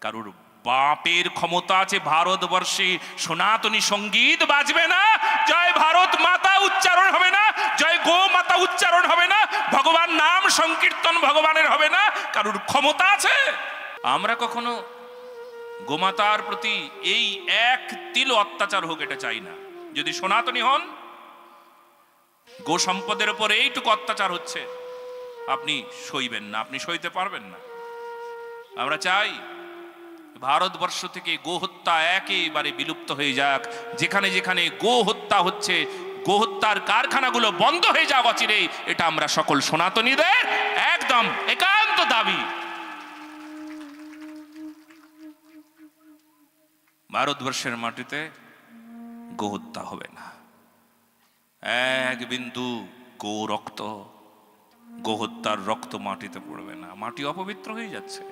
কারুর বাপের ক্ষমতা আছে ভারতবর্ষে সনাতনী সঙ্গীত বাজবে না, জয় ভারত মাতা উচ্চারণ হবে না, জয় গো মাতা উচ্চারণ হবে না, ভগবান নাম সংকীর্তন ভগবানের হবে না, কারুর ক্ষমতা আছে? আমরা কখনো গোমাতার প্রতি এই এক তিল অত্যাচার হোক এটা চাই না। যদি সনাতনী হন, গো সম্পদের উপর এইটুকু অত্যাচার হচ্ছে আপনি সইবেন না, আপনি সইতে পারবেন না। আমরা চাই ভারতবর্ষ থেকে গো হত্যা একেবারে বিলুপ্ত হয়ে যাক। যেখানে যেখানে গো হত্যা হচ্ছে, গো হত্যার কারখানাগুলো বন্ধ হয়ে যাক অচিরেই। এটা আমরা সকল সনাতনীদের একদম একান্ত দাবি। ভারতবর্ষের মাটিতে গো হত্যা হবে না, এক বিন্দু গো রক্ত, গো হত্যার রক্ত মাটিতে পড়বে না। মাটি অপবিত্র হয়ে যাচ্ছে।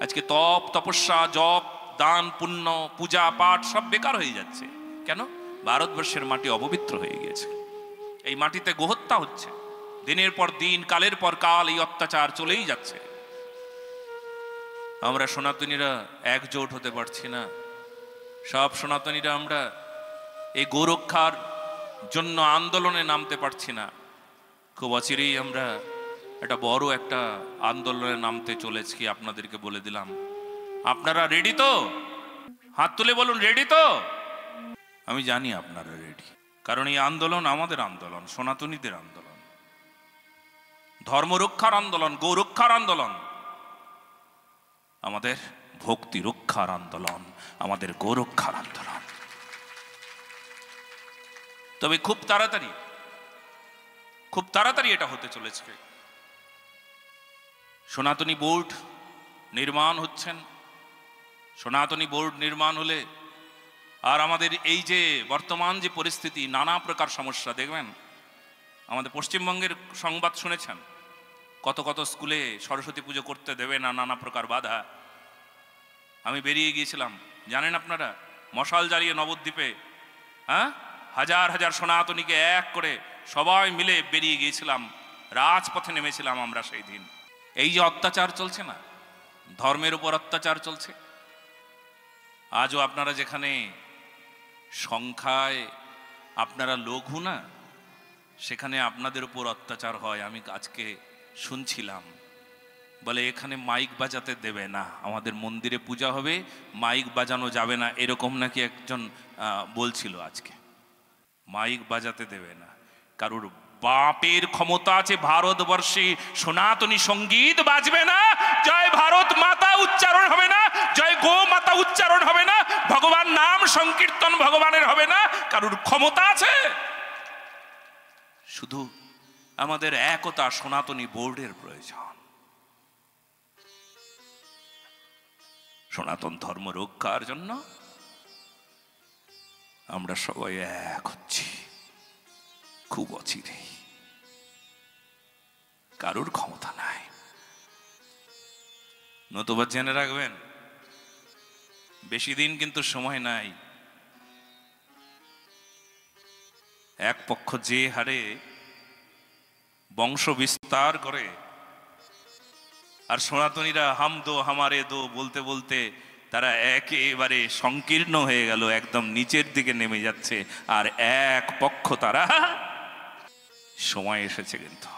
আজকে তপ তপস্যা জপ দান পুণ্য পূজা পাঠ সব বেকার হয়ে যাচ্ছে। কেন? ভারতবর্ষের মাটি অপবিত্র হয়ে গিয়েছে। এই মাটিতে গোহত্যা হচ্ছে দিনের পর দিন, কালের পর কাল এই অত্যাচার চলেই যাচ্ছে। আমরা সনাতনীরা একজোট হতে পারছি না। সব সনাতনীরা আমরা এই গোরক্ষার জন্য আন্দোলনে নামতে পারছি না। খুব অচিরেই আমরা একটা বড় একটা আন্দোলনে নামতে চলেছি, আপনাদেরকে বলে দিলাম। আপনারা রেডি তো? হাত তুলে বলুন, রেডি তো? আমি জানি আপনারা রেডি, কারণ এই আন্দোলন আমাদের আন্দোলন, সনাতনীদের আন্দোলন, ধর্ম রক্ষার আন্দোলন, গো রক্ষার আন্দোলন, আমাদের ভক্তি রক্ষার আন্দোলন, আমাদের গো রক্ষার আন্দোলন। তবে খুব তাড়াতাড়ি এটা হতে চলেছে। সনাতনী বোর্ড নির্মাণ হচ্ছেন। সনাতনী বোর্ড নির্মাণ হলে আর আমাদের এই যে বর্তমান যে পরিস্থিতি, নানা প্রকার সমস্যা দেখবেন। আমাদের পশ্চিমবঙ্গের সংবাদ শুনেছেন, কত কত স্কুলে সরস্বতী পুজো করতে দেবে না, নানা প্রকার বাধা। আমি বেরিয়ে গিয়েছিলাম, জানেন আপনারা, মশাল জ্বালিয়ে নবদ্বীপে হাজার হাজার সনাতনীকে এক করে সবাই মিলে বেরিয়ে গিয়েছিলাম, রাজপথে নেমেছিলাম আমরা সেই দিন। এই যে অত্যাচার চলছে না, ধর্মের উপর অত্যাচার চলছে। আজও আপনারা যেখানে সংখ্যায় আপনারা লঘু না, সেখানে আপনাদের উপর অত্যাচার হয়। আমি আজকে শুনছিলাম, বলে এখানে মাইক বাজাতে দেবে না, আমাদের মন্দিরে পূজা হবে, মাইক বাজানো যাবে না, এরকম নাকি একজন বলছিল আজকে। মাইক বাজাতে দেবে না। কারুর বাপের ক্ষমতা আছে ভারতবর্ষে সনাতনী সঙ্গীত বাজবে না, জয় ভারত মাতা উচ্চারণ হবে না, জয় গো মাতা উচ্চারণ হবে না, ভগবান নাম সংকীর্তন ভগবানের হবে না। কারুর ক্ষমতা আছে? শুধু আমাদের একতা সনাতনী বোর্ডের প্রয়োজন। সনাতন ধর্ম রক্ষার জন্য আমরা সবাই এক হচ্ছি খুব অচিরেই। কারুর ক্ষমতা নাই। নতুবা জেনে রাখবেন, বেশি দিন কিন্তু সময় নাই। এক পক্ষ যে হারে বংশ বিস্তার করে, আর সনাতনীরা হাম দো হামারে দো বলতে বলতে তারা একেবারে সংকীর্ণ হয়ে গেল, একদম নিচের দিকে নেমে যাচ্ছে। আর এক পক্ষ তারা, সময় এসেছে কিন্তু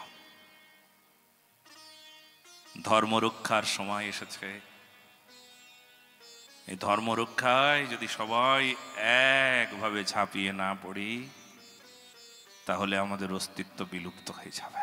ধর্ম রক্ষার সময় এসেছে। এই ধর্ম রক্ষায় যদি সবাই একভাবে ঝাঁপিয়ে না পড়ি, তাহলে আমাদের অস্তিত্ব বিলুপ্ত হয়ে যাবে।